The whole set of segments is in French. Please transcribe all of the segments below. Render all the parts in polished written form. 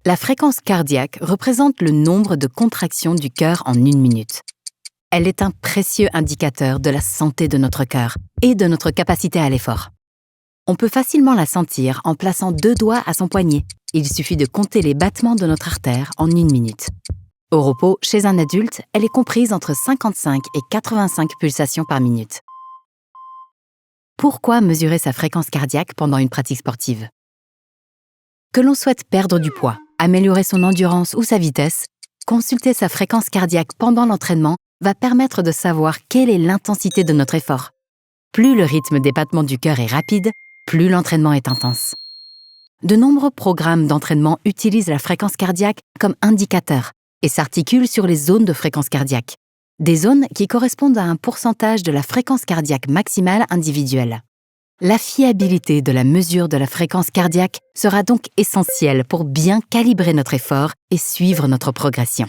La fréquence cardiaque représente le nombre de contractions du cœur en une minute. Elle est un précieux indicateur de la santé de notre cœur et de notre capacité à l'effort. On peut facilement la sentir en plaçant 2 doigts à son poignet. Il suffit de compter les battements de notre artère en une minute. Au repos, chez un adulte, elle est comprise entre 55 et 85 pulsations par minute. Pourquoi mesurer sa fréquence cardiaque pendant une pratique sportive? Que l'on souhaite perdre du poids, améliorer son endurance ou sa vitesse, consulter sa fréquence cardiaque pendant l'entraînement va permettre de savoir quelle est l'intensité de notre effort. Plus le rythme des battements du cœur est rapide, plus l'entraînement est intense. De nombreux programmes d'entraînement utilisent la fréquence cardiaque comme indicateur et s'articulent sur les zones de fréquence cardiaque, des zones qui correspondent à un pourcentage de la fréquence cardiaque maximale individuelle. La fiabilité de la mesure de la fréquence cardiaque sera donc essentielle pour bien calibrer notre effort et suivre notre progression.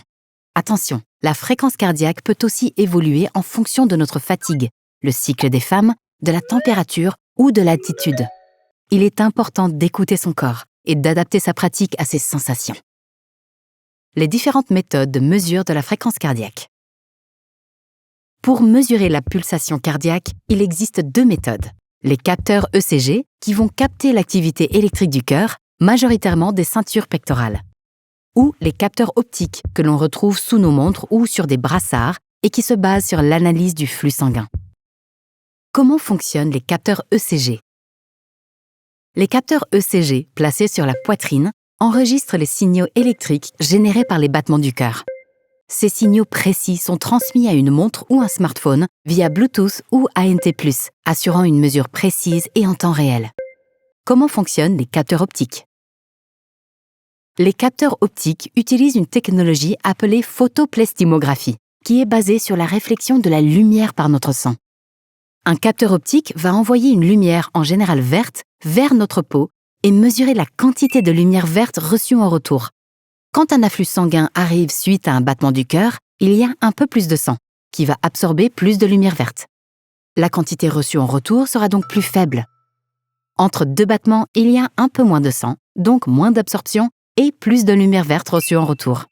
Attention, la fréquence cardiaque peut aussi évoluer en fonction de notre fatigue, le cycle des femmes, de la température ou de l'altitude. Il est important d'écouter son corps et d'adapter sa pratique à ses sensations. Les différentes méthodes de mesure de la fréquence cardiaque. Pour mesurer la pulsation cardiaque, il existe 2 méthodes. Les capteurs ECG, qui vont capter l'activité électrique du cœur, majoritairement des ceintures pectorales. Ou les capteurs optiques, que l'on retrouve sous nos montres ou sur des brassards et qui se basent sur l'analyse du flux sanguin. Comment fonctionnent les capteurs ECG? Les capteurs ECG, placés sur la poitrine, enregistrent les signaux électriques générés par les battements du cœur. Ces signaux précis sont transmis à une montre ou un smartphone via Bluetooth ou ANT+, assurant une mesure précise et en temps réel. Comment fonctionnent les capteurs optiques? Les capteurs optiques utilisent une technologie appelée photoplethysmographie, qui est basée sur la réflexion de la lumière par notre sang. Un capteur optique va envoyer une lumière en général verte vers notre peau et mesurer la quantité de lumière verte reçue en retour. Quand un afflux sanguin arrive suite à un battement du cœur, il y a un peu plus de sang, qui va absorber plus de lumière verte. La quantité reçue en retour sera donc plus faible. Entre 2 battements, il y a un peu moins de sang, donc moins d'absorption et plus de lumière verte reçue en retour.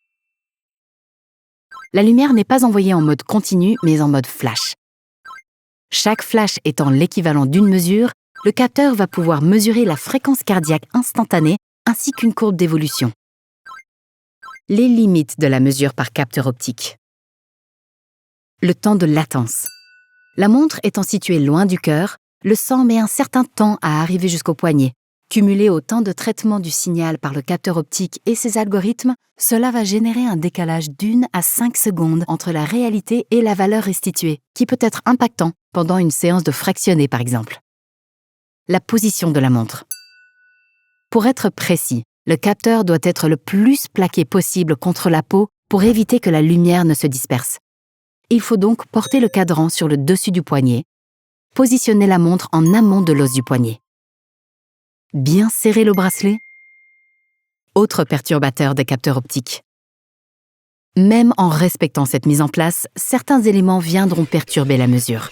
La lumière n'est pas envoyée en mode continu, mais en mode flash. Chaque flash étant l'équivalent d'une mesure, le capteur va pouvoir mesurer la fréquence cardiaque instantanée ainsi qu'une courbe d'évolution. Les limites de la mesure par capteur optique. Le temps de latence. La montre étant située loin du cœur, le sang met un certain temps à arriver jusqu'au poignet. Cumulé au temps de traitement du signal par le capteur optique et ses algorithmes, cela va générer un décalage d'1 à 5 secondes entre la réalité et la valeur restituée, qui peut être impactant pendant une séance de fractionné par exemple. La position de la montre. Pour être précis, le capteur doit être le plus plaqué possible contre la peau pour éviter que la lumière ne se disperse. Il faut donc porter le cadran sur le dessus du poignet, positionner la montre en amont de l'os du poignet. Bien serrer le bracelet. Autre perturbateur des capteurs optiques. Même en respectant cette mise en place, certains éléments viendront perturber la mesure,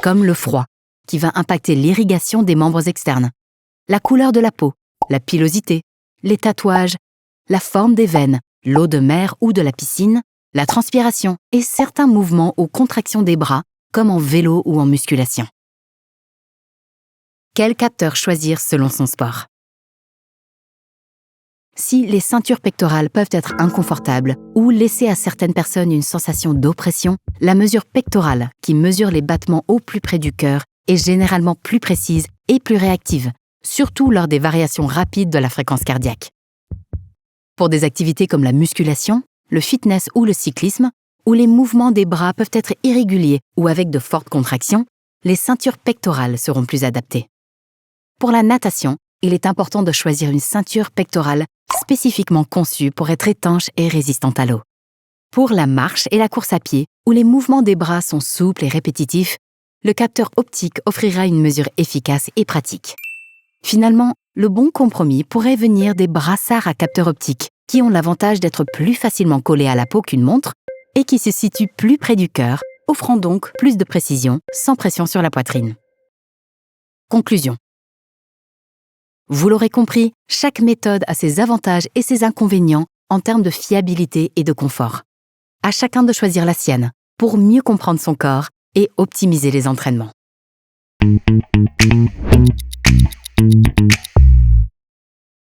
comme le froid, qui va impacter l'irrigation des membres externes, la couleur de la peau, la pilosité, les tatouages, la forme des veines, l'eau de mer ou de la piscine, la transpiration et certains mouvements ou contractions des bras, comme en vélo ou en musculation. Quel capteur choisir selon son sport? Si les ceintures pectorales peuvent être inconfortables ou laisser à certaines personnes une sensation d'oppression, la mesure pectorale, qui mesure les battements au plus près du cœur, est généralement plus précise et plus réactive, surtout lors des variations rapides de la fréquence cardiaque. Pour des activités comme la musculation, le fitness ou le cyclisme, où les mouvements des bras peuvent être irréguliers ou avec de fortes contractions, les ceintures pectorales seront plus adaptées. Pour la natation, il est important de choisir une ceinture pectorale spécifiquement conçue pour être étanche et résistante à l'eau. Pour la marche et la course à pied, où les mouvements des bras sont souples et répétitifs, le capteur optique offrira une mesure efficace et pratique. Finalement, le bon compromis pourrait venir des brassards à capteur optique, qui ont l'avantage d'être plus facilement collés à la peau qu'une montre et qui se situent plus près du cœur, offrant donc plus de précision sans pression sur la poitrine. Conclusion. Vous l'aurez compris, chaque méthode a ses avantages et ses inconvénients en termes de fiabilité et de confort. À chacun de choisir la sienne pour mieux comprendre son corps et optimiser les entraînements.